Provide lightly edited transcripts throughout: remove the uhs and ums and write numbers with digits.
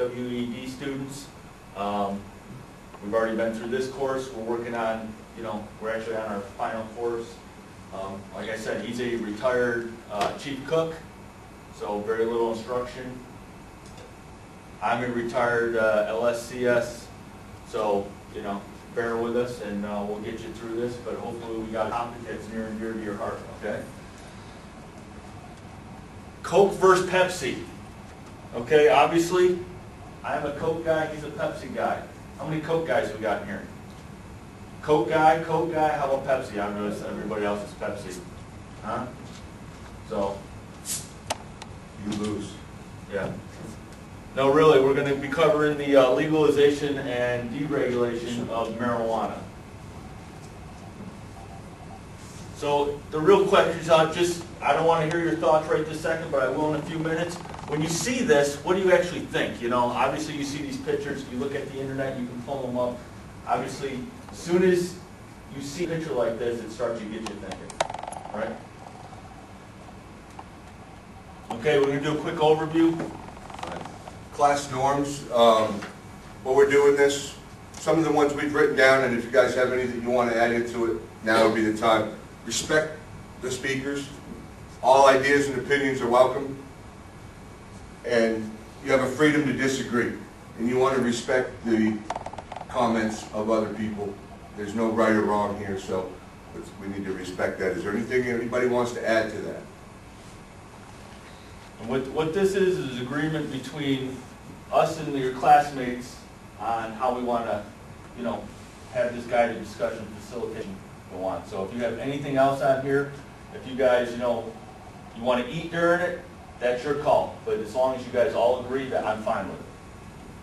WED students. We've already been through this course. We're working on, we're actually on our final course. Like I said, he's a retired chief cook, so very little instruction. I'm a retired LSCS, so, bear with us and we'll get you through this, but hopefully we got a topic that's near and dear to your heart, okay? Coke versus Pepsi. Okay, obviously, I'm a Coke guy, he's a Pepsi guy. How many Coke guys we got in here? Coke guy, how about Pepsi? I noticed everybody else is Pepsi. Huh? So. You lose. Yeah. No, really, we're going to be covering the legalization and deregulation of marijuana. So the real question is, I don't want to hear your thoughts right this second, but I will in a few minutes. When you see this, what do you actually think? Obviously you see these pictures, you look at the internet, you can pull them up. Obviously, as soon as you see a picture like this, it starts to get you thinking, right? Okay, we're going to do a quick overview. Class norms, what we're doing this, some of the ones we've written down, and if you guys have anything you want to add into it, now would be the time. Respect the speakers. All ideas and opinions are welcome. And you have a freedom to disagree. And you want to respect the comments of other people. There's no right or wrong here, so we need to respect that. Is there anything anybody wants to add to that? And what this is agreement between us and your classmates on how we want to, have this guided discussion facilitation go on. So if you have anything else on here, if you guys, you want to eat during it, that's your call. But as long as you guys all agree, that I'm fine with it.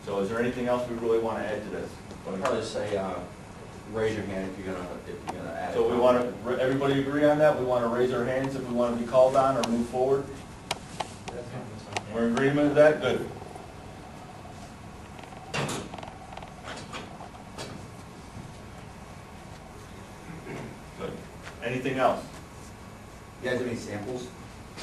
So is there anything else we really want to add to this? I'd probably say raise your hand if you're gonna add. So we want to, everybody agree on that? We want to raise our hands if we want to be called on or move forward? We're in agreement with that? Good. Good. Anything else? You guys have any samples?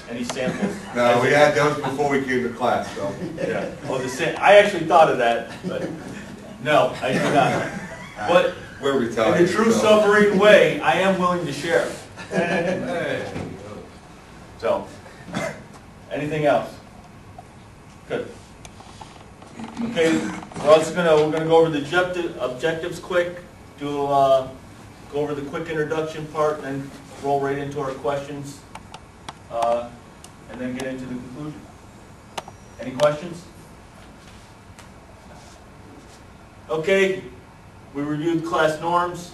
Any samples? No, we had those before we came to class, so. Yeah. Well, I actually thought of that, but no, I do not. But we're retired. in a true suffering way, I am willing to share. So, anything else? Good. Okay, we're gonna go over the objectives quick. Go over the quick introduction part, and then roll right into our questions, and then get into the conclusion. Any questions? Okay, we reviewed class norms,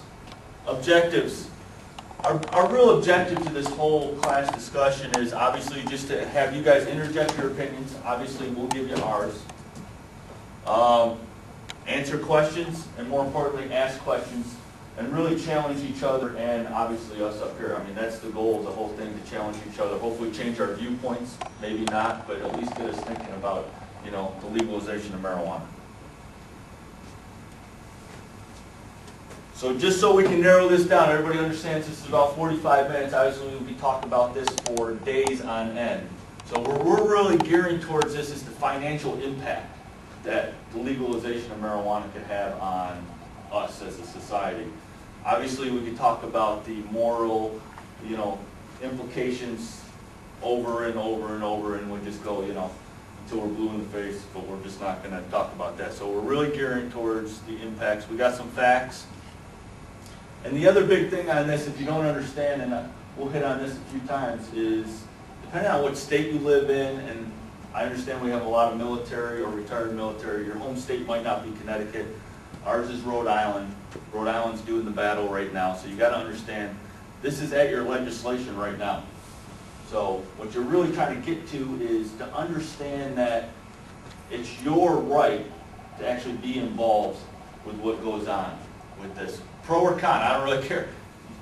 objectives. Our real objective to this whole class discussion is obviously just to have you guys interject your opinions. Obviously, we'll give you ours. Answer questions, and more importantly, ask questions, and really challenge each other and obviously us up here. I mean, that's the goal of the whole thing, to challenge each other. Hopefully change our viewpoints, maybe not, but at least get us thinking about, the legalization of marijuana. So just so we can narrow this down, everybody understands this is about 45 minutes. Obviously, we'll be talking about this for days on end. So we're really gearing towards this is the financial impact that the legalization of marijuana could have on us as a society. Obviously, we could talk about the moral, implications over and over and over, and we just go, until we're blue in the face, but we're just not going to talk about that. So we're really gearing towards the impacts. We got some facts. And the other big thing on this, if you don't understand, and we'll hit on this a few times, is depending on what state you live in, and I understand we have a lot of military or retired military, your home state might not be Connecticut. Ours is Rhode Island. Rhode Island's doing the battle right now, so you got to understand, this is at your legislation right now. So what you're really trying to get to is to understand that it's your right to actually be involved with what goes on with this. Pro or con, I don't really care.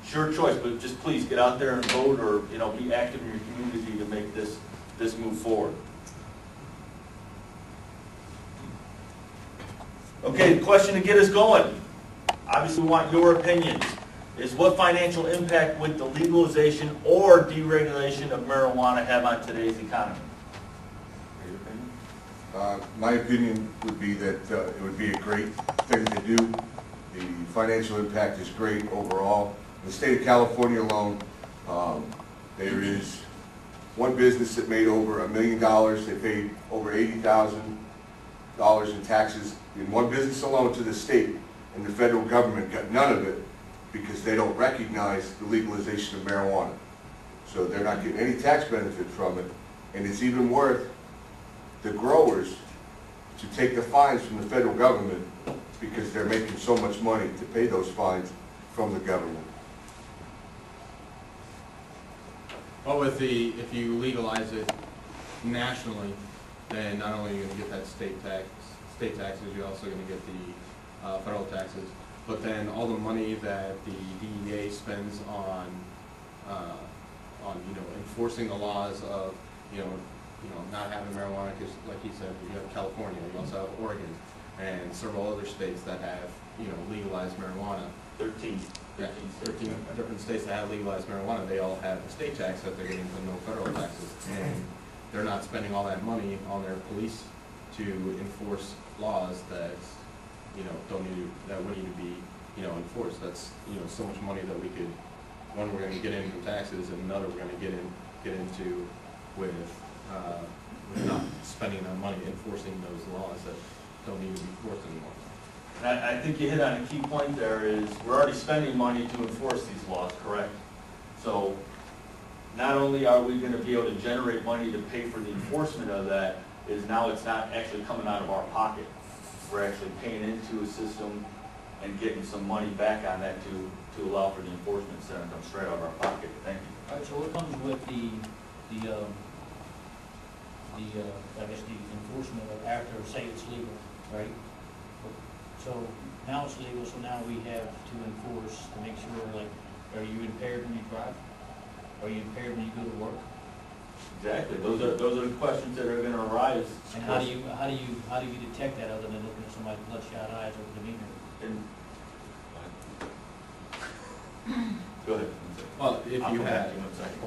It's your choice, but just please get out there and vote, or be active in your community to make this move forward. Okay, the question to get us going. Obviously, we want your opinions. Is what financial impact would the legalization or deregulation of marijuana have on today's economy? Your opinion? My opinion would be that it would be a great thing to do. The financial impact is great overall. In the state of California alone, there is one business that made over $1 million. They paid over $80,000 in taxes in one business alone to the state, and the federal government got none of it because they don't recognize the legalization of marijuana. So they're not getting any tax benefit from it, and it's even worth the growers to take the fines from the federal government because they're making so much money to pay those fines from the government. Well, if you legalize it nationally, then not only are you going to get that state taxes, you're also going to get the federal taxes. But then all the money that the DEA spends on enforcing the laws of not having marijuana, because like you said, you have California, you also have Oregon, and several other states that have legalized marijuana. 13 different states that have legalized marijuana, they all have a state tax that they're getting, but no federal taxes. And they're not spending all that money on their police to enforce laws that, that would need to be, enforced. That's, so much money that we could, one, we're going to get in from taxes, and another we're going to get into with not spending that money enforcing those laws that don't need to be enforced anymore. And I think you hit on a key point there is we're already spending money to enforce these laws, correct? So not only are we going to be able to generate money to pay for the enforcement of that, is now it's not actually coming out of our pocket. We're actually paying into a system and getting some money back on that to allow for the enforcement instead of come straight out of our pocket. Thank you. All right, so what comes with I guess the enforcement of after, say it's legal, right? So now it's legal, so now we have to enforce to make sure, like, are you impaired when you drive? Are you impaired when you go to work? Exactly. Those are the questions that are going to arise. And how do you detect that other than looking at somebody's bloodshot eyes or demeanor? Go ahead. Well, if I'll you come back had, to you in a second.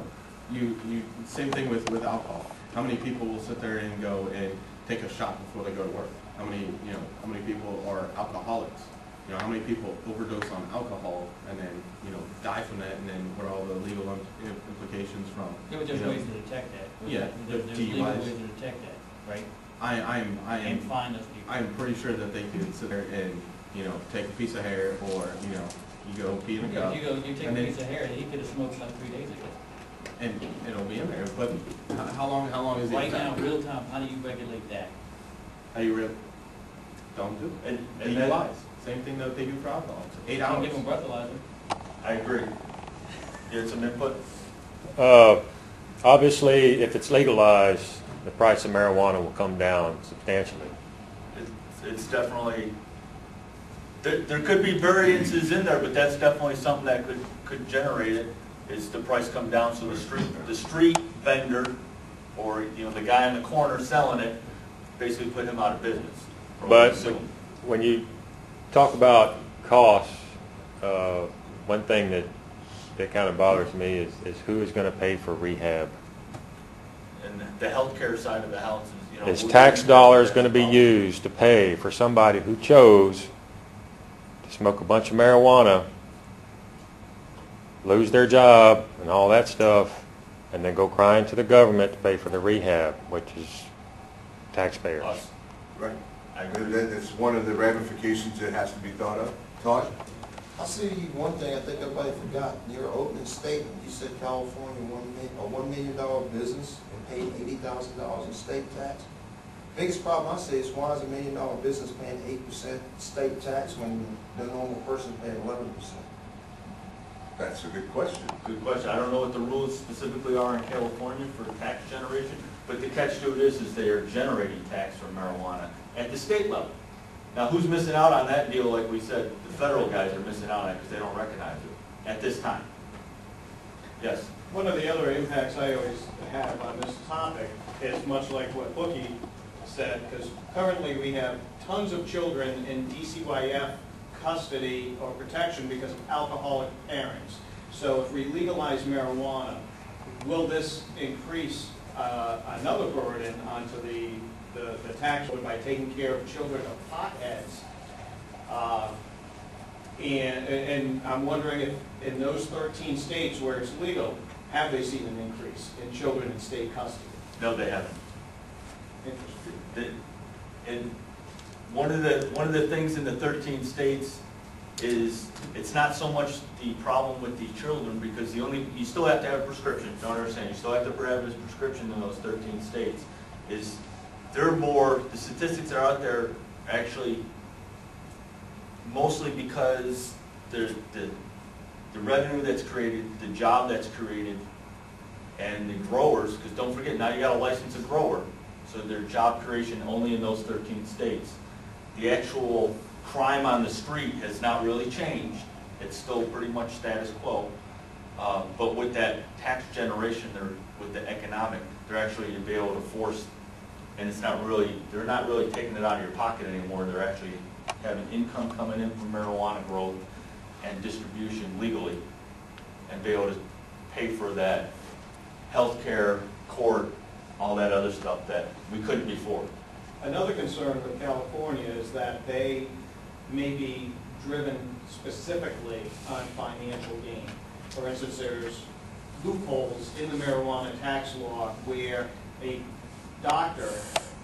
you same thing with alcohol. How many people will sit there and go and take a shot before they go to work? How many people are alcoholics? How many people overdose on alcohol and then, die from that, and then what are all the legal implications from? Yeah, but there's ways to detect that. Yeah, There's legal DUIs. ways to detect that, right? I And find those people. am pretty sure that they could sit there and, take a piece of hair, or, you go pee in a Yeah, cup. you take a piece of hair that he could have smoked like 3 days ago. And it'll be in there, but how long is it? Right now, real time, how do you regulate that? How you really, don't do it. And that- DUIs, same thing that they do for alcohol. It's 8 Don't hours. give them breathalyzer. I agree. You had some input? Obviously, if it's legalized, the price of marijuana will come down substantially. It's definitely, there could be variances in there, but that's definitely something that could generate it, is the price come down, so the street vendor, or, the guy in the corner selling it, basically put him out of business. But when you talk about costs, one thing that kind of bothers me is who is going to pay for rehab? And the healthcare side of the house is, Is tax dollars going to be used to pay for somebody who chose to smoke a bunch of marijuana, lose their job and all that stuff, and then go crying to the government to pay for the rehab, which is taxpayers? us? Right. I agree. That's one of the ramifications that has to be thought of. Todd? I see one thing I think everybody forgot. In your opening statement, you said California a $1 million business and paid $80,000 in state tax. Biggest problem I see is why is a $1 million business paying 8% state tax when the normal person paying 11%? That's a good question. Good question. I don't know what the rules specifically are in California for tax generation, but the catch to it is they are generating tax from marijuana at the state level. Now, who's missing out on that deal? Like we said, the federal guys are missing out on it because they don't recognize it at this time. Yes? One of the other impacts I always have on this topic is much like what Bookie said, because currently we have tons of children in DCYF custody or protection because of alcoholic parents. So if we legalize marijuana, will this increase another burden onto the the tax code by taking care of children of potheads. And I'm wondering if in those 13 states where it's legal, have they seen an increase in children in state custody? No, they haven't. Interesting. And one of the things in the 13 states is, it's not so much the problem with the children, because you still have to have a prescription, don't understand, you still have to have a prescription in those 13 states, is the statistics are out there actually mostly because there's the revenue that's created, the job that's created, and the growers, because don't forget, now you got to license a grower, so their job creation only in those 13 states. The actual crime on the street has not really changed. It's still pretty much status quo. But with that tax generation, with the economic, they're actually to be able to force, and they're not really taking it out of your pocket anymore. They're actually having income coming in from marijuana growth and distribution legally, and be able to pay for that healthcare, court, all that other stuff that we couldn't before. Another concern with California is that they may be driven specifically on financial gain. For instance, there's loopholes in the marijuana tax law where a doctor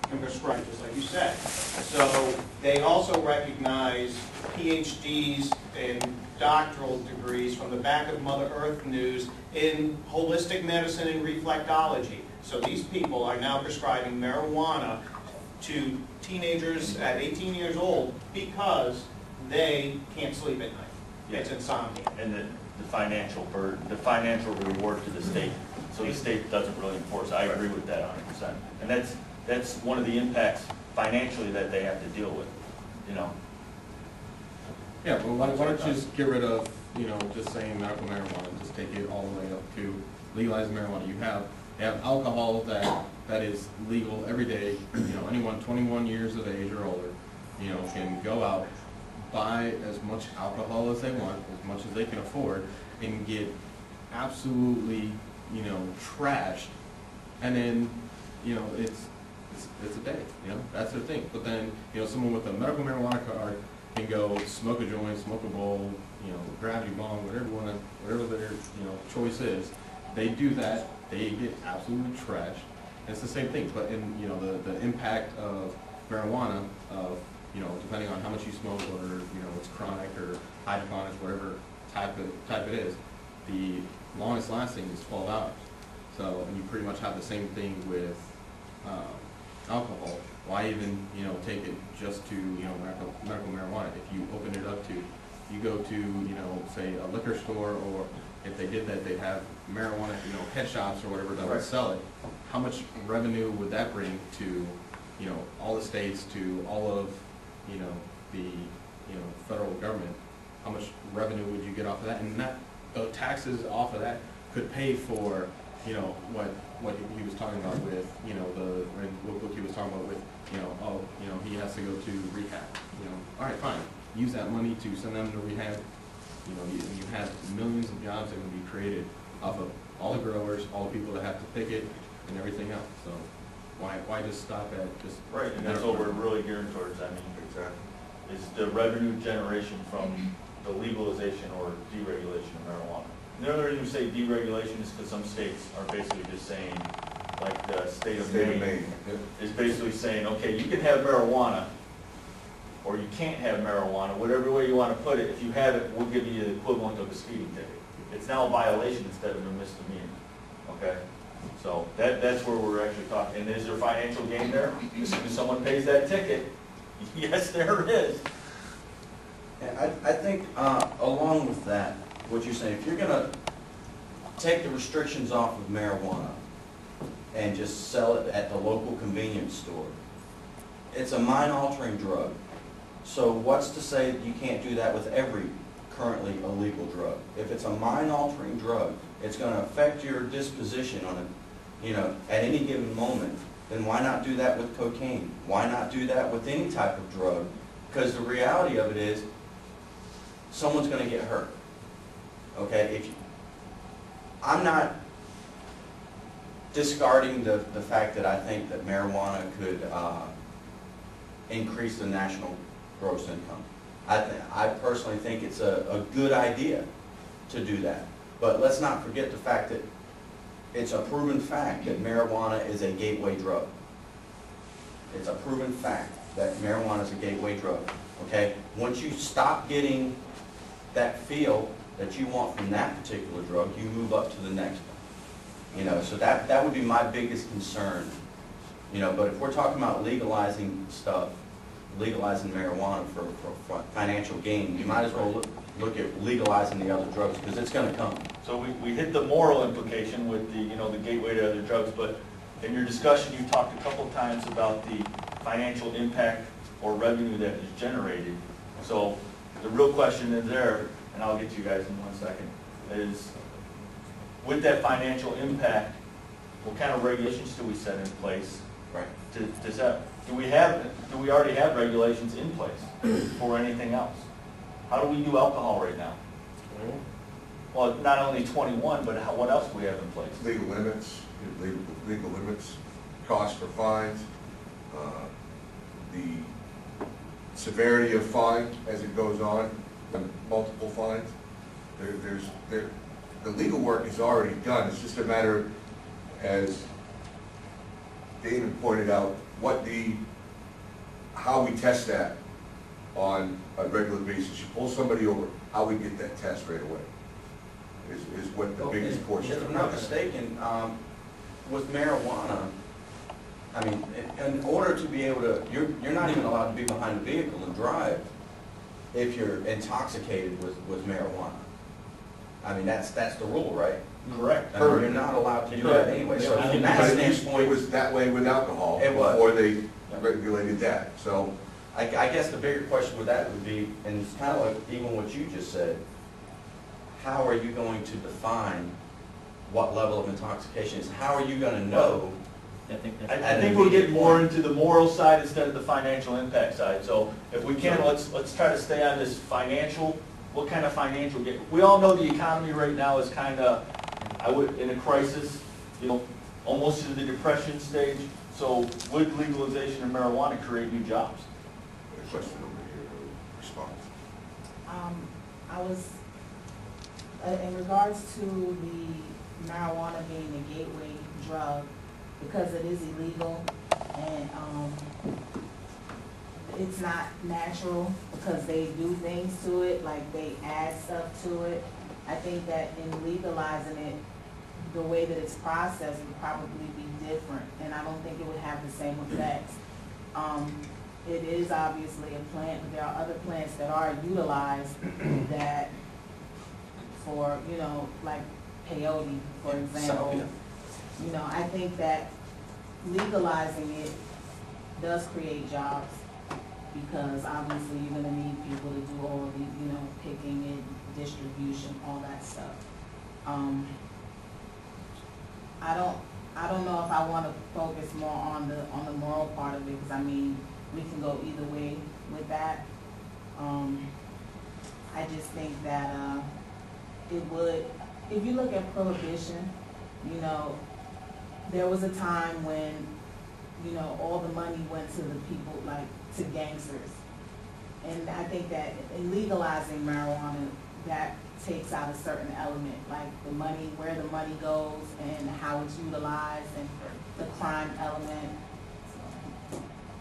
can prescribe, just like you said. So they also recognize PhDs and doctoral degrees from the back of Mother Earth News in holistic medicine and reflectology. So these people are now prescribing marijuana to teenagers at 18 years old because they can't sleep at night. It's insomnia. And the financial burden, the financial reward to the state, so the state doesn't really enforce. I agree with that 100%. And that's one of the impacts financially that they have to deal with, you know. Yeah, well, why don't you just get rid of, just saying medical marijuana, just take it all the way up to legalizing marijuana. You have alcohol that is legal every day. Anyone 21 years of age or older, can go out, buy as much alcohol as they want, as much as they can afford, and get absolutely, trashed. And then, it's a day, that's their thing. But then, someone with a medical marijuana card can go smoke a joint, smoke a bowl, gravity bong, whatever their, choice is. They do that, they get absolutely trashed. And it's the same thing, but in, the impact of marijuana, of, depending on how much you smoke, or, it's chronic or hydroponics, whatever type it is, the longest lasting is 12 hours. So, and you pretty much have the same thing with alcohol. Why even, take it just to, medical marijuana? If you open it up to, you go to, say a liquor store, or if they did that, they'd have marijuana, head shops or whatever that would sell it. How much revenue would that bring to, all the states, to all of, the, federal government? How much revenue would you get off of that? And that, the taxes off of that could pay for, what he was talking about with, what he was talking about with, he has to go to rehab. All right, fine. Use that money to send them to rehab. You have millions of jobs that can be created off of all the growers, all the people that have to pick it, and everything else. So why just stop at just... Right, and that's what we're really gearing towards, is the revenue generation from the legalization or deregulation of marijuana. And the other reason we say deregulation is because some states are basically just saying, like the state of Maine is basically saying, okay, you can have marijuana, or you can't have marijuana, whatever way you want to put it. If you have it, we'll give you the equivalent of a speeding ticket. It's now a violation instead of a misdemeanor, okay? So that's where we're actually talking. And is there financial gain there? As soon as someone pays that ticket, yes, there is. And I think along with that, what you're saying, if you're going to take the restrictions off of marijuana and just sell it at the local convenience store, it's a mind-altering drug. So what's to say that you can't do that with every currently illegal drug? If it's a mind-altering drug, it's going to affect your disposition on it, at any given moment. Then why not do that with cocaine? Why not do that with any type of drug? Because the reality of it is, someone's going to get hurt. Okay, discarding the fact that I think that marijuana could increase the national gross income. I personally think it's a good idea to do that. But let's not forget the fact that it's a proven fact that marijuana is a gateway drug. It's a proven fact that marijuana is a gateway drug, okay? Once you stop getting that feel that you want from that particular drug, you move up to the next one. You know, so that would be my biggest concern. You know, but if we're talking about legalizing stuff, legalizing marijuana for financial gain, you might as well look at legalizing the other drugs, because it's gonna come. So we hit the moral implication with the, the gateway to other drugs, but in your discussion, you talked a couple of times about the financial impact or revenue that is generated. So the real question is there, and I'll get to you guys in 1 second, is with that financial impact, what kind of regulations do we set in place? Right. Do we already have regulations in place for anything else? How do we do alcohol right now? Well, not only 21, but what else do we have in place? Legal limits, cost for fines, the severity of fine as it goes on, the multiple fines. The legal work is already done. It's just a matter, as David pointed out, how we test that on a regular basis. You pull somebody over, how we get that test right away is what the biggest portion If of I'm it not is. mistaken, with marijuana, I mean, in order to be able to, you're not even allowed to be behind a vehicle and drive if you're intoxicated with marijuana. I mean, that's the rule, right? Correct. I mean, you're not allowed to do that anyway, so from that But it standpoint. was that way with alcohol It was. before they regulated that, so. I guess the bigger question with that would be, and it's kind of like even what you just said, how are you going to define what level of intoxication is? How are you going to know? I think that's. I think we're getting more into the moral side instead of the financial impact side. So if we can, let's try to stay on this financial, what kind of financial gain? We all know the economy right now is kind of, in a crisis, almost to the depression stage. So would legalization of marijuana create new jobs? Question over here, response. I was, in regards to the marijuana being a gateway drug, because it is illegal and, it's not natural because they do things to it, like they add stuff to it. I think that in legalizing it, the way that it's processed would probably be different, and I don't think it would have the same effects. It is obviously a plant, but there are other plants that are utilized that for, like peyote, for example. I think that legalizing it does create jobs, because obviously you're gonna need people to do all the, picking and distribution, all that stuff. I don't know if I wanna focus more on the moral part of it, because we can go either way with that. I just think that, it would, if you look at prohibition, there was a time when, all the money went to the people, like, to gangsters. And I think that in legalizing marijuana, that takes out a certain element, like the money, where the money goes and how it's utilized and the crime element.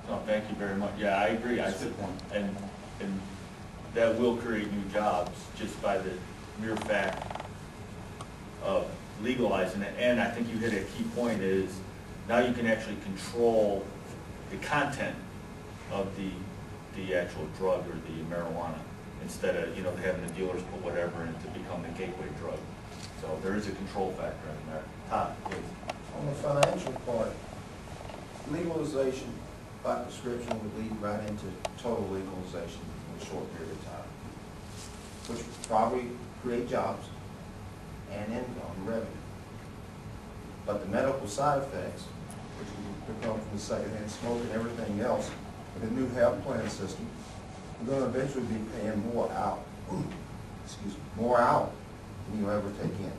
No, thank you very much. Yeah, I agree. That's a good point. And that will create new jobs just by the mere fact of legalizing it. And I think you hit a key point is now you can actually control the content of the actual drug or the marijuana, instead of, having the dealers put whatever in to become the gateway drug. So there is a control factor in there. Todd, please. On the financial part, legalization by prescription would lead right into total legalization in a short period of time, which would probably create jobs and income and revenue. But the medical side effects, which would come from the secondhand smoke and everything else, with the new health plan system, we're going to eventually be paying more out, more out than you ever take in,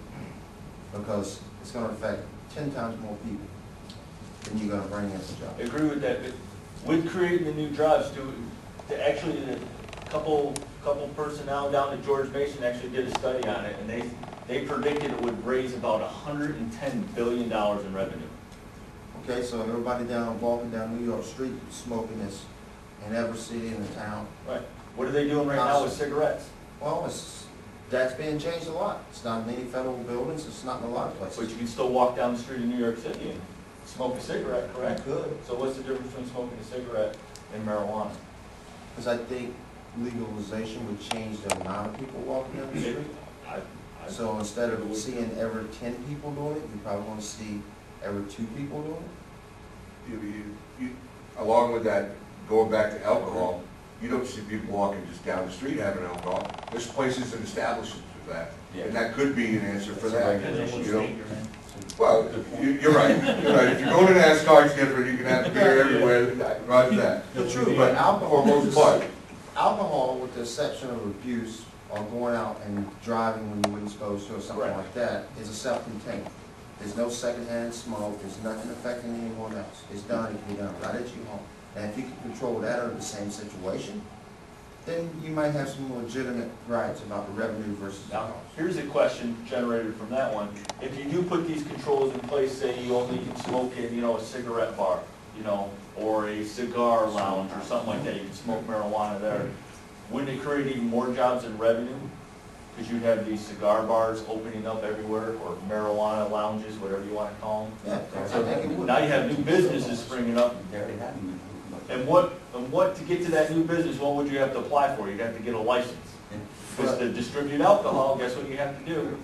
because it's going to affect 10 times more people than you're gonna bring into I jobs. agree with that, but with creating the new jobs, to actually, a couple personnel down at George Mason actually did a study on it, and they predicted it would raise about $110 billion in revenue. Okay, so everybody walking down New York Street smoking this in every city in the town. Right. What are they doing right now with cigarettes? Well, that's being changed a lot. It's not in any federal buildings, it's not in a lot of But places. you can still walk down the street in New York City and smoke a cigarette, correct? You could, So what's the difference between smoking a cigarette and marijuana? because I think legalization would change the amount of people walking down the street. So instead of seeing every 10 people doing it, you probably want to see every 2 people doing it. Along with that, going back to alcohol, you don't see people walking just down the street having alcohol. There's places and establishments for that. And that could be an answer for that. Depends on what You know? state you're in. Well, you're right, you're right. If you're going to NASCAR, it's different, you can have beer everywhere, right, that. The truth, but alcohol, But, alcohol, with the exception of abuse, or going out and driving when you weren't supposed to, or something Right. like that, is a self-contained. There's no secondhand smoke, there's nothing affecting anyone else. It's done, it can be done right at your home. And if you can control that under the same situation, then you might have some legitimate rights about the revenue versus the Now, cost. here's a question generated from that one. If you do put these controls in place, say you only can smoke in, a cigarette bar, or a cigar lounge or something like that, you can smoke marijuana there, wouldn't it create even more jobs and revenue? Because you'd have these cigar bars opening up everywhere, or marijuana lounges, whatever you want to call them. Yeah, I So think it would. now you have new businesses springing up. They already have them. And what, to get to that new business, what would you have to apply for? You'd have to get a license. Because to distribute alcohol, guess what you have to do?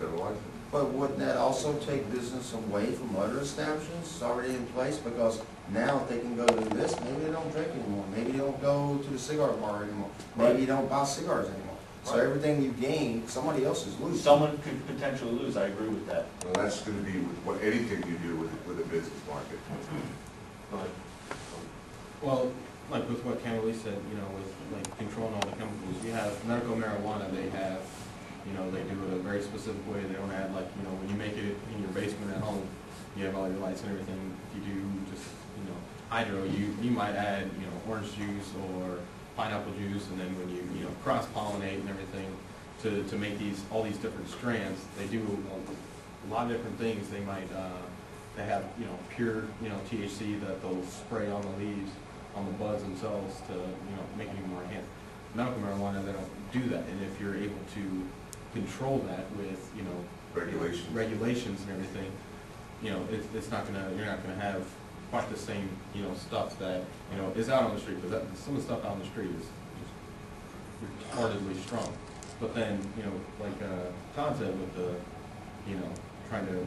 But wouldn't that also take business away from other establishments It's already in place? Because now if they can go to this, maybe they don't drink anymore. Maybe they don't go to the cigar bar anymore. Maybe you don't buy cigars anymore. So Right. everything you gain, somebody else is losing. Someone could potentially lose, I agree with that. well, that's gonna be with anything you do with a business market. Go ahead. Well, like with what Kimberly said, with like controlling all the chemicals, you have medical marijuana, they have, they do it a very specific way, they don't add like, when you make it in your basement at home, you have all your lights and everything. If you do just, hydro, you might add, orange juice or pineapple juice, and then when you, cross-pollinate and everything to make all these different strands, they do a lot of different things. They might, they have, pure, THC that they'll spray on the leaves, on the buds themselves to, make it even more enhanced. Medical marijuana, they don't do that, and if you're able to control that with, regulations and everything, it's not gonna, you're not gonna have quite the same, stuff that, is out on the street, because some of the stuff out on the street is just retardedly strong. But then, like Todd said with the, trying to,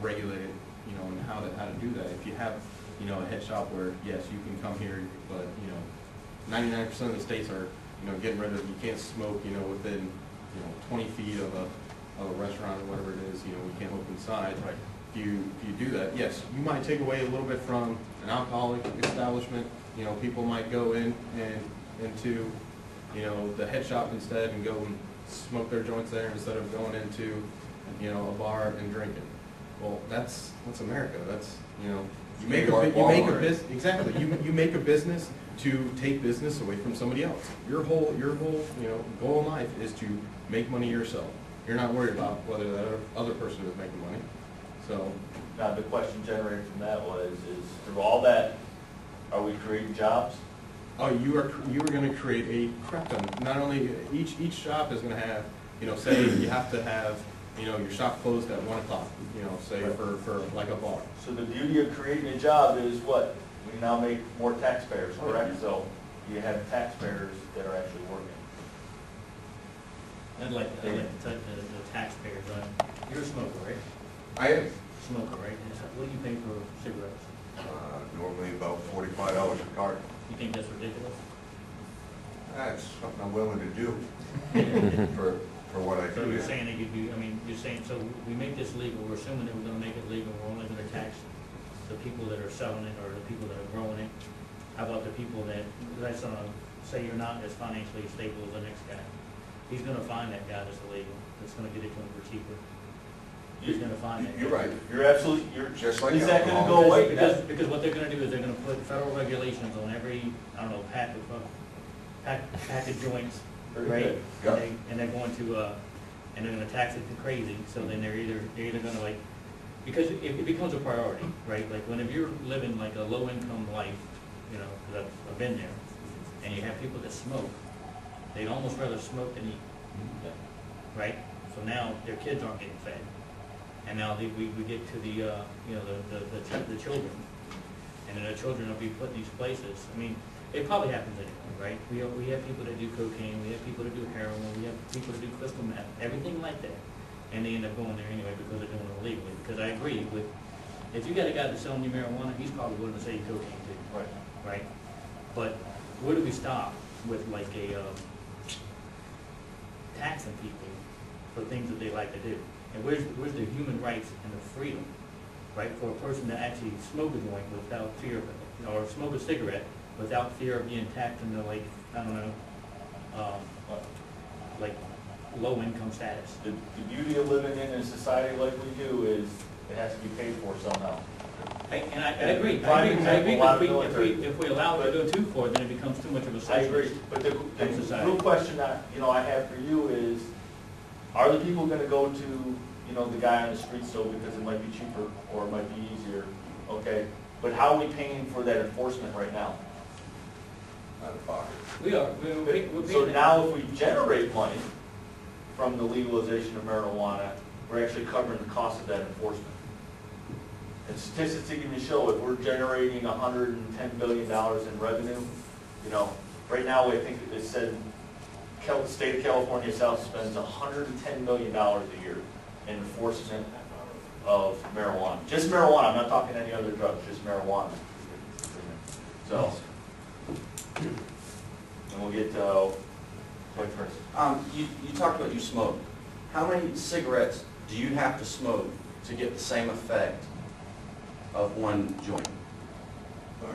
regulate it, and how to do that. If you have, a head shop where, yes, you can come here, but, 99% of the states are, getting rid of, you can't smoke, within, 20 feet of a restaurant or whatever it is, we can't look inside. Right. If you do that, yes, you might take away a little bit from an alcoholic establishment. People might go in and into, the head shop instead and go and smoke their joints there instead of going into, a bar and drinking. Well, that's America. That's, you make a business, exactly, you make a business to take business away from somebody else. Your whole, goal in life is to make money yourself. You're not worried about whether that other person is making money. So, Now, the question generated from that is through all that, are we creating jobs? you are going to create a crap ton. Not only each shop is going to have, say you have to have, your shop closed at 1 o'clock. Say Right. for like a bar. So the beauty of creating a job is what? We now make more taxpayers, correct? So you have taxpayers that are actually working. I'd like to touch the taxpayers, you're a smoker, right? I am, Smoker, right? What do you pay for cigarettes? normally about $45 a carton. You think that's ridiculous? That's something I'm willing to do for what I So do. you're saying that you're saying, so we make this legal, we're assuming that we're gonna make it legal, we're only gonna tax the people that are selling it or the people that are growing it. How about the people say you're not as financially stable as the next guy? He's gonna find that guy that's illegal, that's gonna get it to him for cheaper. is gonna find it. You're right. You're absolutely, you're, Just like is that gonna alcohol. go away? Because what they're gonna do is they're gonna put federal regulations on every, I don't know, pack of joints, Very right? good. Yep. And they're going to, and they're gonna tax it to crazy, so then they're either gonna like, because it becomes a priority, right? Like whenever you're living like a low-income life, you know, because I've been there, and you have people that smoke, they'd almost rather smoke than eat, right? So now their kids aren't getting fed. And now we get to the, you know, the children. And then the children will be put in these places. I mean, it probably happens anyway, right? We have people that do cocaine, we have people that do heroin, we have people that do crystal meth, everything like that. And they end up going there anyway because they're doing it illegally. Because I agree with, if you got a guy that's selling you marijuana, he's probably willing to sell you cocaine too. Right. Right? But where do we stop with like a, taxing people for things that they like to do? And where's the human rights and the freedom, right, for a person to actually smoke a joint without fear of it, or smoke a cigarette without fear of being taxed into like, I don't know, like low income status? The beauty of living in a society like we do is it has to be paid for somehow. And I agree, Prime example, a lot of but military- if we allow it to go too far, then it becomes too much of a I agree, socialist. but the Society. real question that, you know, I have for you is, are the people gonna go to, you know, the guy on the street still because it might be cheaper or it might be easier, okay? But how are we paying for that enforcement right now? Out of pocket. We are, we're paying So it. now if we generate money from the legalization of marijuana, we're actually covering the cost of that enforcement. And statistics even show if we're generating $110 billion in revenue, you know, right now I think it said the state of California South spends $110 million a year in enforcement of marijuana. Just marijuana, I'm not talking any other drugs, just marijuana. So, and we'll get to, Dwight first. You talked about you smoke. How many cigarettes do you have to smoke to get the same effect of one joint?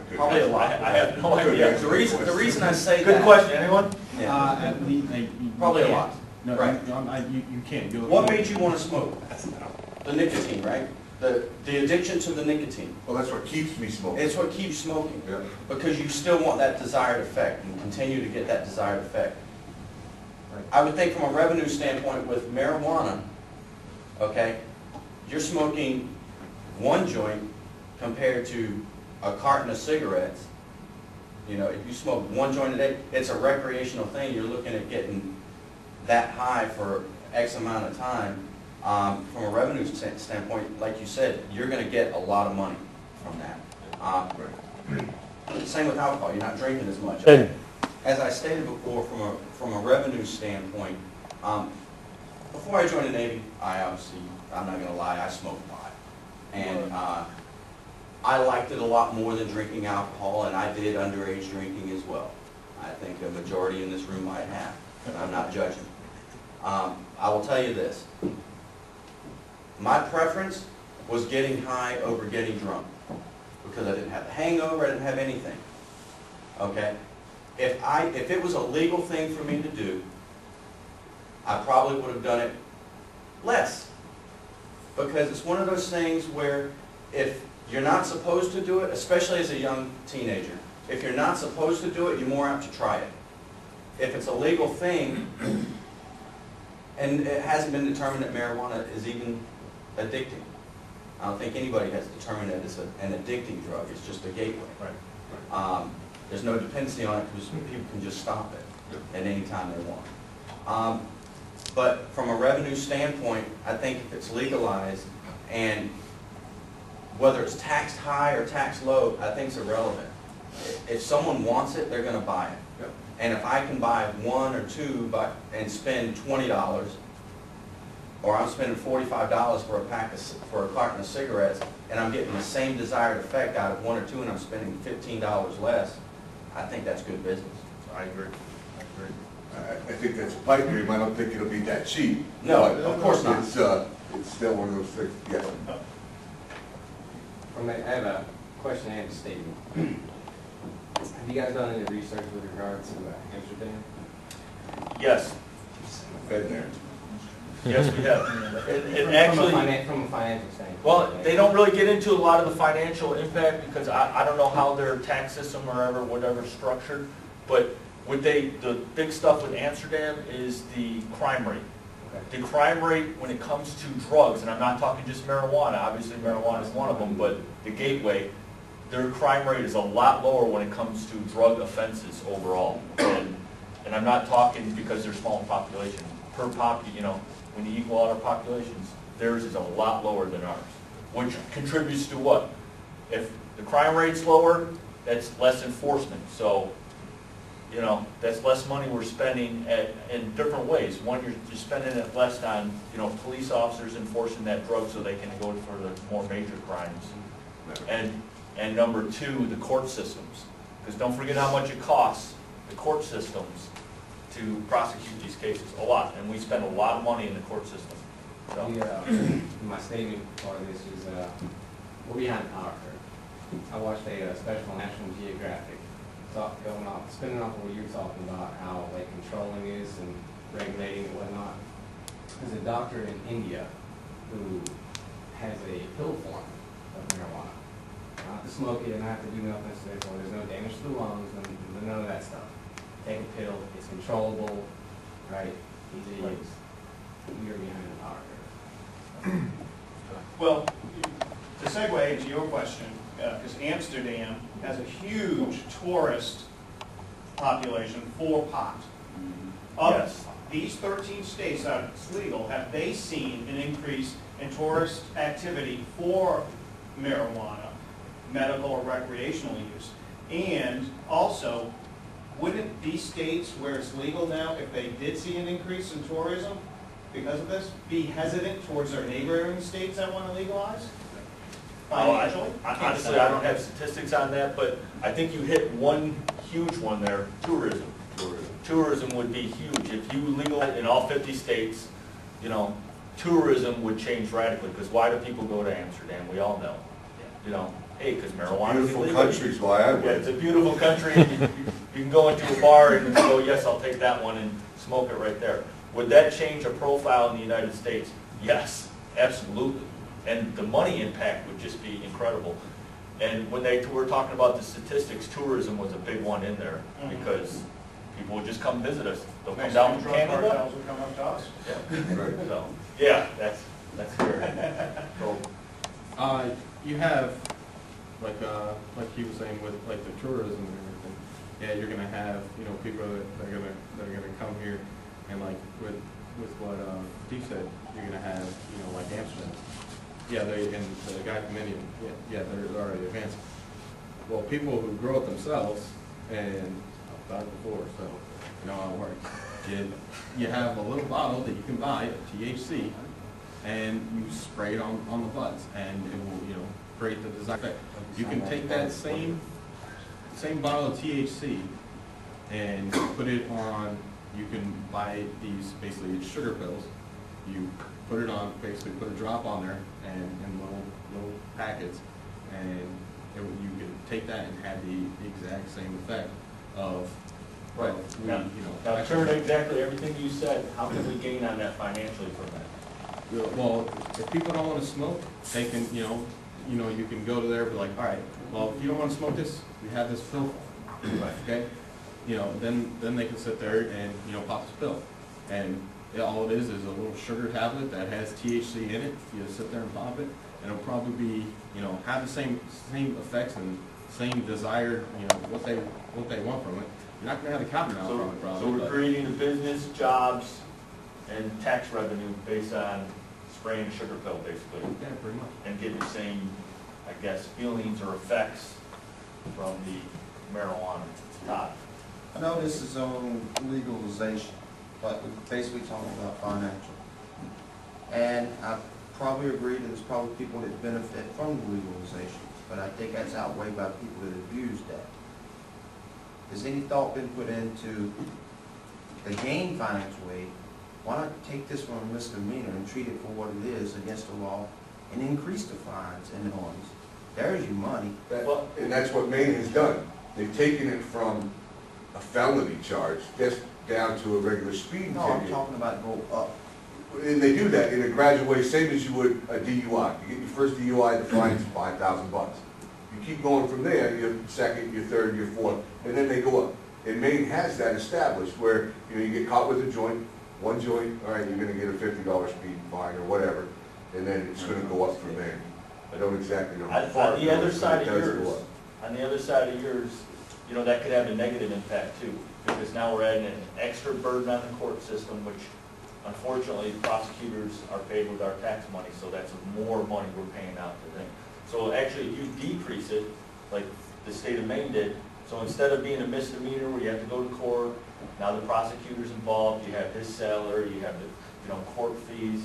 Good. Probably a lot. I have no idea. The reason I say that. Good question, anyone? Yeah. At least, Probably a lot. No, Right. you can't do it. What made you want to smoke? The nicotine, right? The addiction to the nicotine. Well, that's what keeps me smoking. It's what keeps smoking. Yeah. Because you still want that desired effect and continue to get that desired effect. I would think from a revenue standpoint with marijuana, okay, you're smoking one joint compared to a carton of cigarettes. You know, if you smoke one joint a day, it's a recreational thing. You're looking at getting that high for X amount of time. From a revenue standpoint, like you said, you're going to get a lot of money from that. Same with alcohol. You're not drinking as much. And As I stated before, from a revenue standpoint, before I joined the Navy, I'm not going to lie, I smoked pot. And I liked it a lot more than drinking alcohol, and I did underage drinking as well. I think a majority in this room might have, and I'm not judging. I will tell you this. My preference was getting high over getting drunk, because I didn't have a hangover, I didn't have anything. Okay? If it was a legal thing for me to do, I probably would have done it less. Because it's one of those things where if you're not supposed to do it, especially as a young teenager, if you're not supposed to do it, you're more apt to try it. If it's a legal thing, and it hasn't been determined that marijuana is even addicting. I don't think anybody has determined that it's an addicting drug. It's just a gateway. Right. There's no dependency on it because people can just stop it at any time they want. But from a revenue standpoint, I think if it's legalized and whether it's taxed high or taxed low, I think it's irrelevant. If someone wants it, they're going to buy it. Yep. And if I can buy one or two and spend $20, or I'm spending $45 for a carton of cigarettes, and I'm getting the same desired effect out of one or two, and I'm spending $15 less, I think that's good business. I agree. I think that's a pipe dream. I don't think it'll be that cheap. No, But of course not. It's still one of those things, yes. I have a question and a statement. Have you guys done any research with regard to Amsterdam? Yes. Been there. Yes, we have. And actually, From a financial standpoint. well, they don't really get into a lot of the financial impact because I don't know how their tax system or whatever's structured. But the big stuff with Amsterdam is the crime rate. Okay. The crime rate when it comes to drugs, and I'm not talking just marijuana, obviously marijuana is one of them, but the gateway, their crime rate is a lot lower when it comes to drug offenses overall. And I'm not talking because they're small in population. Per when you equal out our populations, theirs is a lot lower than ours, which contributes to what? If the crime rate's lower, that's less enforcement. So, that's less money we're spending in different ways. One, you're spending it less on, police officers enforcing that drug so they can go for the more major crimes. And number two, the court systems. Because don't forget how much it costs, the court systems, to prosecute these cases, a lot. And we spend a lot of money in the court system. So. My statement part of this is, we're behind the power curve. I watched a special on National Geographic spinning off of what you're talking about, how like controlling is and regulating and whatnot. There's a doctor in India who has a pill form of marijuana. Not to smoke it and not to do nothing, so therefore there's no damage to the lungs, none of that stuff. Take a pill, it's controllable, right? Easy to use. You're behind the power curve. Well, to segue into your question, because Amsterdam has a huge tourist population for pot. Yes. Of these 13 states that it's legal, have they seen an increase in tourist activity for marijuana, medical or recreational use? And also, wouldn't these states where it's legal now, if they did see an increase in tourism because of this, be hesitant towards their neighboring states that want to legalize? Financially? Honestly, I don't have statistics on that, but I think you hit one huge one there, tourism. Tourism would be huge. If you legalize in all 50 states, tourism would change radically, because why do people go to Amsterdam? We all know. Hey, because marijuana is Beautiful illegal. country's why I Yeah, went. it's a beautiful country. You can go into a bar and go, yes, I'll take that one and smoke it right there. Would that change a profile in the United States? Yes, absolutely. And the money impact would just be incredible. And when they were talking about the statistics, tourism was a big one in there, because people would just come visit us. They'll come down from Canada. Cartels would come up to us. Yeah. Right. So, yeah, that's fair. So, You have, like he was saying with like the tourism and everything, yeah, you're gonna have, people that are gonna come here, and like with what Steve said, you're gonna have, like Amsterdam. Yeah, and the guy from India, yeah, they're already advanced. Well, people who grow it themselves, and I've done it before, so you know how it works. You have a little bottle that you can buy of THC, and you spray it on the buds, and it will, create the desired effect. You can take that same bottle of THC and put it on. You can buy these, basically it's sugar pills. You put it on, basically put a drop on there, and in little packets, and you can take that and have the exact same effect of. right. of Now, now turn exactly everything you said. How can we gain on that financially from that? Well, if people don't want to smoke, they can, you can go to there and be like, all right, well, if you don't want to smoke this, we have this pill, okay? Then they can sit there and, pop this pill. And all it is a little sugar tablet that has THC in it. You just sit there and pop it, and it'll probably be, have the same effects and same desired, what they want from it. You're not gonna have the copy now from it, probably. So we're but- creating the business, jobs, and tax revenue based on spraying a sugar pill, basically, Yeah, pretty much. and getting the same, I guess, feelings or effects from the marijuana. Todd? I know this is on legalization, but we're basically talking about financial. And I probably agree that there's probably people that benefit from the legalization, but I think that's outweighed by people that abuse that. Has any thought been put into the gain financial aid? Why not take this one a misdemeanor and treat it for what it is against the law and increase the fines and the penalties? There's your money. And that's what Maine has done. They've taken it from a felony charge just down to a regular speeding No, I'm ticket. talking about go up. And they do that in a gradual way, same as you would a DUI. You get your first DUI, the fine's $5,000. You keep going from there, your second, your third, your fourth, and then they go up. And Maine has that established where, you get caught with a joint, one joint, all right, you're gonna get a $50 speed fine or whatever, and then it's gonna go up from there. I don't exactly know how far. On the other side of it does go yours, up. on the other side of yours, that could have a negative impact too, because now we're adding an extra burden on the court system, which unfortunately prosecutors are paid with our tax money, so that's more money we're paying out to them. So actually, if you decrease it, like the state of Maine did, so instead of being a misdemeanor where you have to go to court, now the prosecutor's involved, you have his salary, you have the, court fees.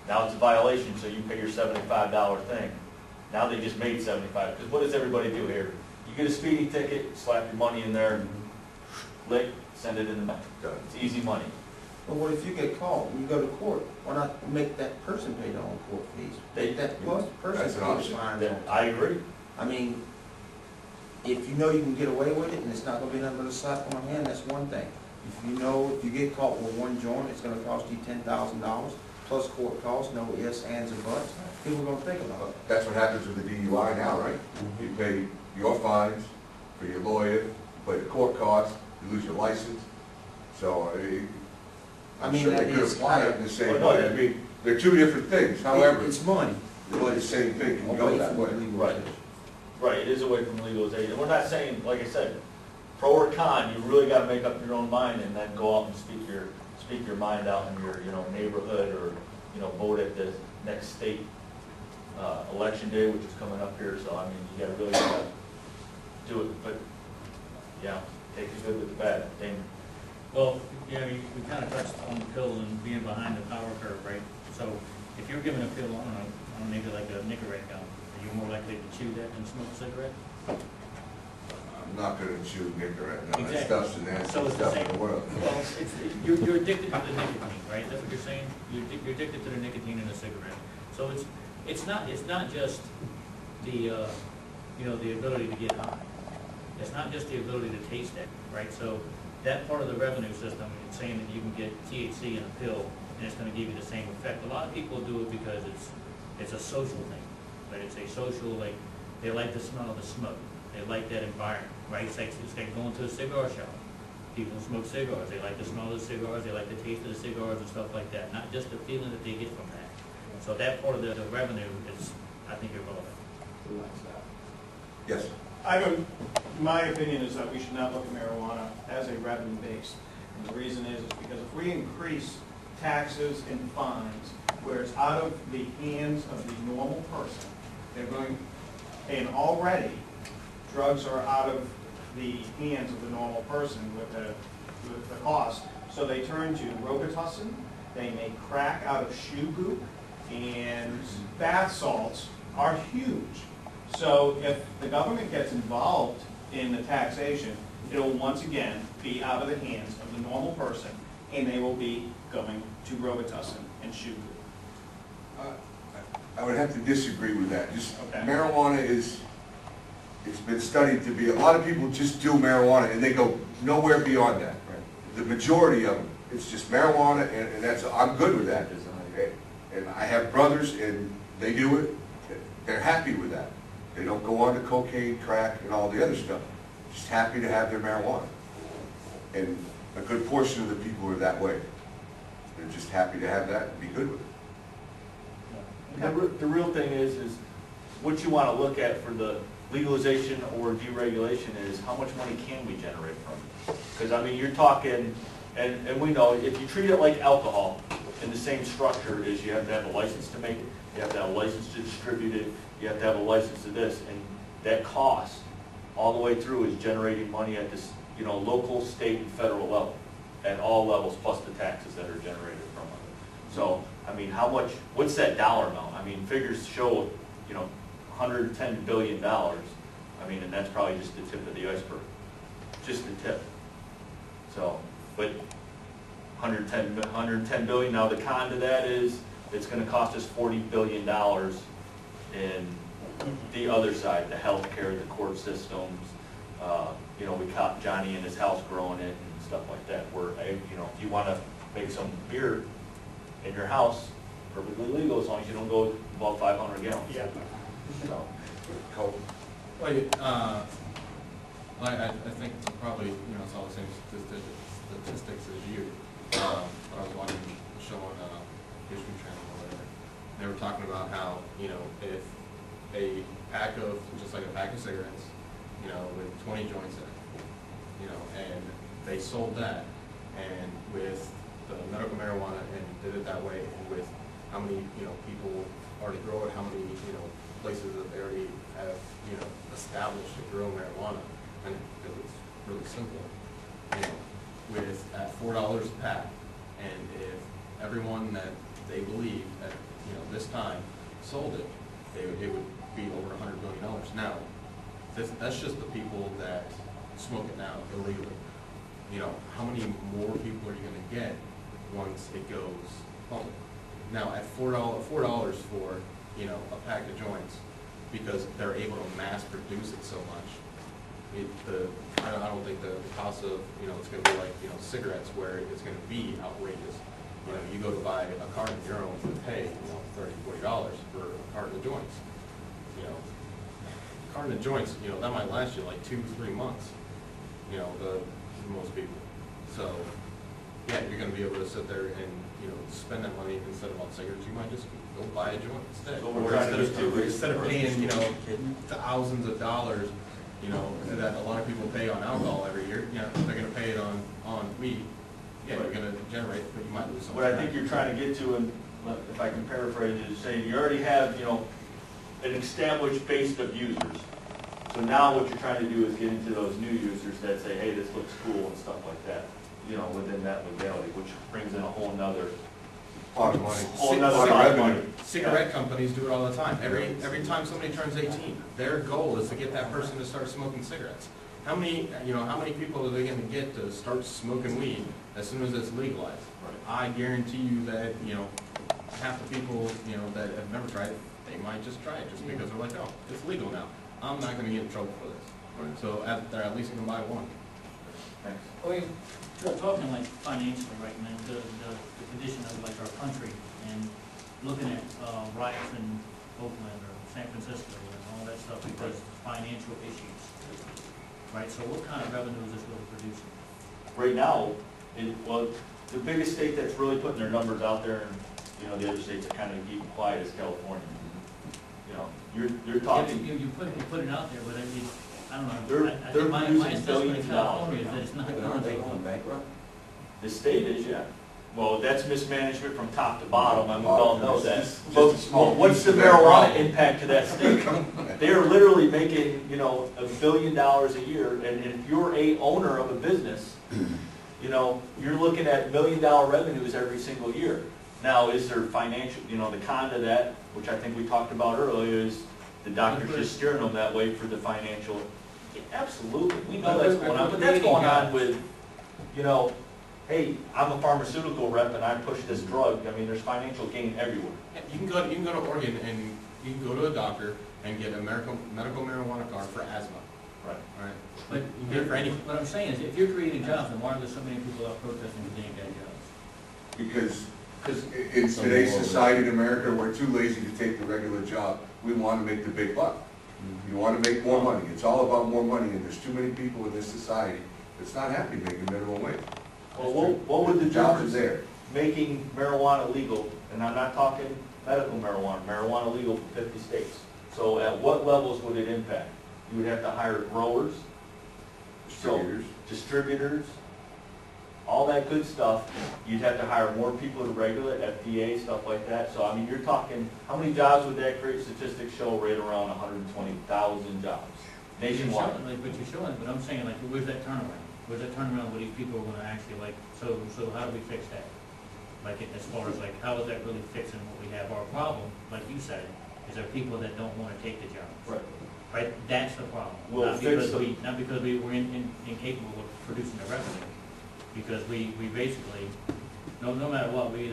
Now it's a violation, so you pay your $75 thing. Now they just made 75, because what does everybody do here? You get a speeding ticket, slap your money in there, and lick, send it in the mail. It's easy money. But what if you get caught and you go to court? Why not make that person pay their own court fees? Make that person That's an pay the option. fine. I agree. I mean, if you know you can get away with it and it's not gonna be nothing but a slap on the hand, that's one thing. If you get caught with one joint, it's gonna cost you $10,000 plus court costs, no ifs, ands, or buts. People are gonna think about it. That's what happens with the DUI now, right? You pay your fines for your lawyer, you pay the court costs, you lose your license. So, I'm mean, sure that they could is apply it in kind the same Well, no, way. I mean, they're two different things, however, It's money, but the it's same thing can go away that from way. the legal Right. system. Right, it is away from legalization. And we're not saying, like I said, pro or con, you really gotta make up your own mind and then go out and speak your mind out in your, neighborhood or, vote at the next state, election day, which is coming up here. So, I mean, you gotta do it, but, yeah, take the good with the bad. Well, we kind of touched on the pill and being behind the power curve, right? So if you're given a pill, I don't know, maybe like a Nicorette gum, are you more likely to chew that than smoke a cigarette? I'm not gonna chew Nicorette, no, that Exactly. stuff's the So nastiest it's the stuff in same. the world. Well, you're addicted to the nicotine, right? That's what you're saying? You're addicted to the nicotine in a cigarette. So it's not just the, the ability to get high. It's not just the ability to taste that, right? So that part of the revenue system, it's saying that you can get THC in a pill and it's gonna give you the same effect. A lot of people do it because it's a social thing, but it's a social, like, they like the smell of the smoke. They like that environment, right? It's like going to a cigar shop. People smoke cigars, they like the smell of the cigars, they like the taste of the cigars and stuff like that, not just the feeling that they get from that. So that part of the revenue is, I think, irrelevant. Yes, My opinion is that we should not look at marijuana as a revenue base. And the reason is because if we increase taxes and fines, where it's out of the hands of the normal person, and already drugs are out of the hands of the normal person with the cost. So they turn to Robitussin, they make crack out of shoe goop, and bath salts are huge. So if the government gets involved in the taxation, it'll once again be out of the hands of the normal person, and they will be going to Robitussin and shoe goop. I would have to disagree with that. Just Okay. marijuana it's been studied to be, a lot of people just do marijuana and they go nowhere beyond that. The majority of them, it's just marijuana and that's, I'm good with that. And I have brothers and they do it, they're happy with that. They don't go on to cocaine, crack, and all the other stuff. Just happy to have their marijuana. And a good portion of the people are that way. They're just happy to have that and be good with it. The real thing is what you want to look at for the legalization or deregulation is how much money can we generate from it? Because, I mean, you're talking, and we know, if you treat it like alcohol, in the same structure is you have to have a license to make it, you have to have a license to distribute it, you have to have a license to this, and that cost all the way through is generating money at this, local, state, and federal level, at all levels, plus the taxes that are generated from it. So, I mean, what's that dollar amount? I mean, figures show, $110 billion. I mean, and that's probably just the tip of the iceberg, just the tip. So, but 110 billion. Now the con to that is it's going to cost us $40 billion in the other side, the healthcare, the court systems. We caught Johnny in his house growing it and stuff like that. Where if you want to make some beer in your house, perfectly legal, as long as you don't go above 500 gallons. Yeah. So, Cool. Well, I think probably, it's all the same statistics as you. I was watching a show on History Channel or whatever. They were talking about how, if a pack of, just like a pack of cigarettes, with 20 joints in it, and they sold that, and with the medical marijuana and did it that way, and with how many, people already grow it, how many, places that they already have, established to grow marijuana, and it was really simple, with at $4 a pack, and if everyone that they believe at, this time sold it, it would be over $100 million. Now, that's just the people that smoke it now illegally. How many more people are you gonna get once it goes public? Now, at $4 for, a pack of joints, because they're able to mass produce it so much, I don't think the cost of, it's gonna be like, cigarettes, where it's gonna be outrageous. You go to buy a carton, you're only gonna pay, $30, $40 for a carton of joints. Carton of joints, that might last you like 2-3 months, most people. So, yeah, you're gonna be able to sit there and, spend that money instead of on cigarettes, you might just go buy a joint instead. So we're Or trying to instead get to- instead of paying, thousands of dollars, that a lot of people pay on alcohol every year, they're gonna pay it on weed. Yeah, you're gonna generate, but you might lose some. what I think you're trying to get to, and if I can paraphrase, is saying you already have, an established base of users. So now what you're trying to do is get into those new users that say, hey, this looks cool and stuff like that, within that legality, which brings in a whole nother, Lot of money. whole nother Lot of pot of revenue. money. Cigarette companies do it all the time. Every time somebody turns 18, their goal is to get that person to start smoking cigarettes. How many people are they gonna get to start smoking weed as soon as it's legalized? I guarantee you that, half the people, that have never tried it, they might just try it just because they're like, oh, it's legal now. I'm not gonna get in trouble for this. So they're at least gonna buy one. Thanks. We're talking like financially right now, the condition of like our country, and looking at riots in Oakland or San Francisco and all that stuff because of financial issues. Right, so what kind of revenue is this really producing? Right now, the biggest state that's really putting their numbers out there, and, the other states that kind of keep quiet is California. You're talking. You put it out there, but I don't know. They're I think my producing assessment billions of of dollars California is right that it's not But going aren't they to. going bankrupt? The state is, yeah. Well, that's mismanagement from top to bottom, I mean, we all know that. Just But a small what's piece the of their marijuana problem. impact to that state? They're literally making, $1 billion a year, and if you're a owner of a business, you're looking at $1 million revenues every single year. Now, is there financial, the con to that, which I think we talked about earlier, is the doctor's just steering them that way for the financial. Yeah, absolutely, we know that's going on, but that's going on with, hey, I'm a pharmaceutical rep and I push this drug. I mean, there's financial gain everywhere. Yeah, you can go to Oregon and you can go to a doctor and get a medical marijuana card for asthma. Right. Right. But You can get it for anything. what I'm saying is, if you're creating jobs, then why are there so many people out protesting for getting that jobs? Because in today's society in America, we're too lazy to take the regular job. We want to make the big buck. You want to make more money. It's all about more money, and there's too many people in this society that's not happy making minimum wage. Well, what would the Jobs are difference there. making marijuana legal, and I'm not talking medical marijuana legal for 50 states. So at what levels would it impact? You would have to hire growers, Distributors. distributors, all that good stuff. You'd have to hire more people to regulate, FDA, stuff like that. So, I mean, you're talking, how many jobs would that create? Statistics show right around 120,000 jobs nationwide. But you're showing, but I'm saying, like, where's that turnaround? Where's that turnaround where these people are gonna actually, like, so how do we fix that? Like, as far as, like, how is that really fixing what we have? Our problem, like you said, is there are people that don't wanna take the jobs. Right. Right, that's the problem. We'll Not fix because them. not because we were incapable of producing the revenue. Because we basically, no matter what, we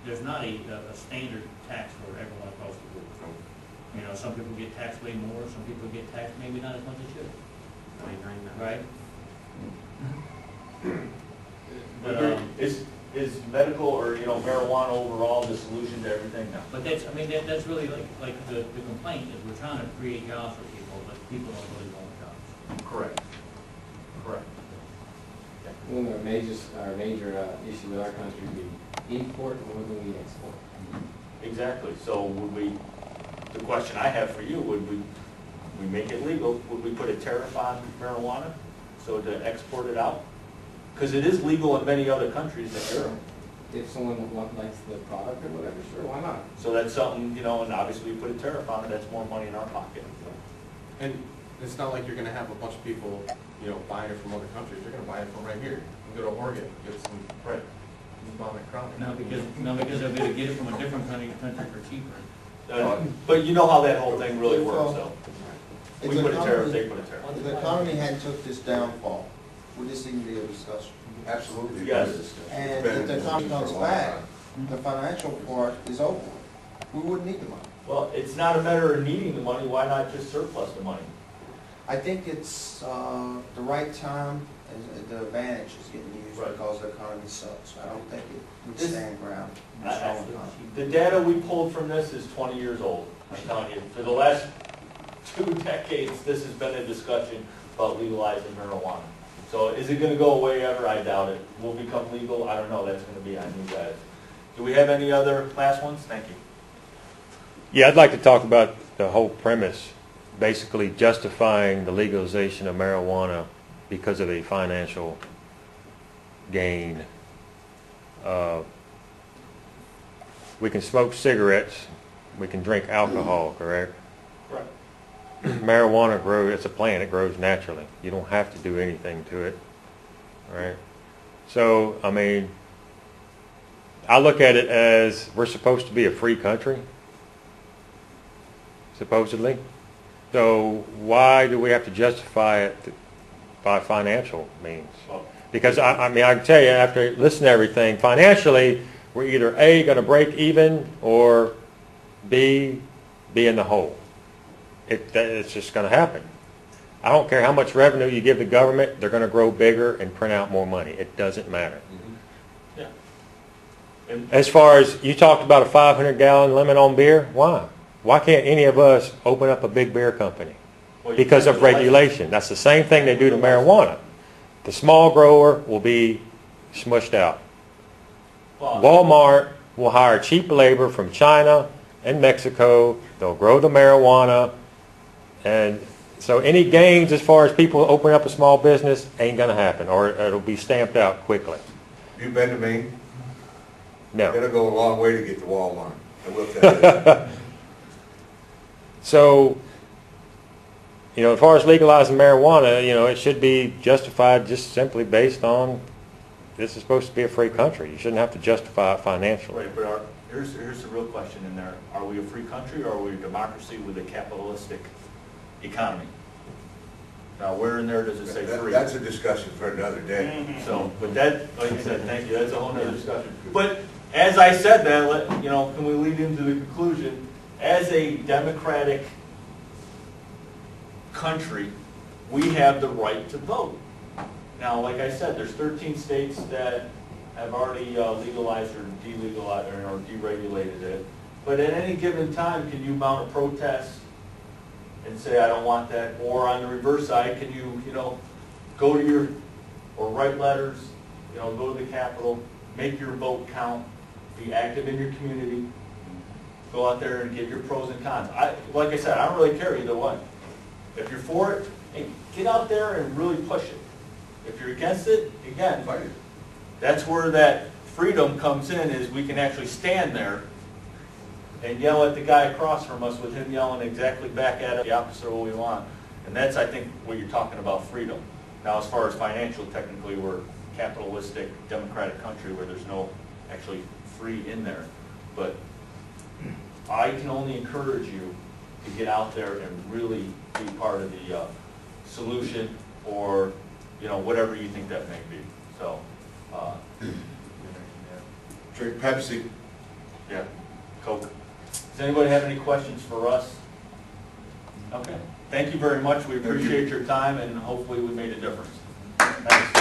there's not a standard tax for everyone across the board. Some people get taxed way more, some people get taxed maybe not as much as should, right? But, Is is medical or, you know, marijuana overall the solution to everything? No. But that's, I mean, that's really like the complaint is we're trying to create jobs for people, but people don't really want jobs. Correct. Correct. One of our major issue with our country would be import more than we export. Exactly. So would we, the question I have for you, would we make it legal? Would we put a tariff on marijuana so to export it out? Because it is legal in many other countries that are. If someone likes the product or whatever, sure, why not? So that's something, you know, and obviously we put a tariff on it, that's more money in our pocket. And it's not like you're gonna have a bunch of people, you know, buying it from other countries. You're gonna buy it from right here. You go to Oregon, get some Right. Islamic chronic. Now, because they're gonna get it from a different country for cheaper. But you know how that whole thing really works, though. If We the put a tariff, economy- they put a tariff. If the economy hadn't took this downfall, would this even be a discussion? Absolutely. Yes. And if the economy comes back, the financial part is over. We wouldn't need the money. Well, it's not a matter of needing the money, why not just surplus the money? I think it's the right time, and the advantage is getting used Right. because the economy sucks. I don't think it would This- stand ground. in a I- strong economy. The data we pulled from this is 20 years old. I'm telling you, for the last 2 decades, this has been a discussion about legalizing marijuana. So is it gonna go away ever? I doubt it. Will it become legal? I don't know. That's gonna be on you guys. Do we have any other last ones? Thank you. Yeah, I'd like to talk about the whole premise, basically justifying the legalization of marijuana because of a financial gain. We can smoke cigarettes, we can drink alcohol, correct? Correct. Marijuana grows, it's a plant, it grows naturally. You don't have to do anything to it, right? So, I mean, I look at it as we're supposed to be a free country, supposedly. So why do we have to justify it by financial means? Well, Because, I mean, I can tell you, after listening to everything, financially, we're either A, going to break even, or B, be in the hole. It's just going to happen. I don't care how much revenue you give the government, they're going to grow bigger and print out more money. It doesn't matter. yeah. And As far as, you talked about a 500-gallon limit on beer, why? Why can't any of us open up a big beer company? well, you Because can't of do the regulation. That's the same thing they do to marijuana. The small grower will be smushed out. Well, Walmart will hire cheap labor from China and Mexico. They'll grow the marijuana. And so any gains as far as people opening up a small business ain't going to happen, or it'll be stamped out quickly. You been to Maine? No. It'll go a long way to get to Walmart, I will tell you. So, you know, as far as legalizing marijuana, you know, it should be justified just simply based on this is supposed to be a free country. You shouldn't have to justify it financially. Right, but here's the real question in there. Are we a free country or are we a democracy with a capitalistic economy? Now, where in there does it say free? That's a discussion for another day. So, but that, like I said, thank you, that's a whole nother discussion. But as I said that, you know, can we lead into the conclusion? As a democratic country, we have the right to vote. Now, like I said, there's 13 states that have already legalized or delegalized or deregulated it. But at any given time, can you mount a protest and say, I don't want that? Or on the reverse side, can you know, go to your, or write letters, you know, go to the Capitol, make your vote count, be active in your community, go out there and give your pros and cons. Like I said, I don't really care either way. If you're for it, hey, get out there and really push it. If you're against it, again, Fight it. that's where that freedom comes in, is we can actually stand there and yell at the guy across from us with him yelling exactly back at us, the opposite of what we want. And that's, I think, what you're talking about, freedom. Now, as far as financial, technically, we're a capitalistic, democratic country where there's no actually free in there. But I can only encourage you to get out there and really be part of the solution, or, you know, whatever you think that may be. So, Drink Pepsi. yeah, Coke. Does anybody have any questions for us? Okay. Thank you very much. We appreciate your time, and hopefully we made a difference. Thanks.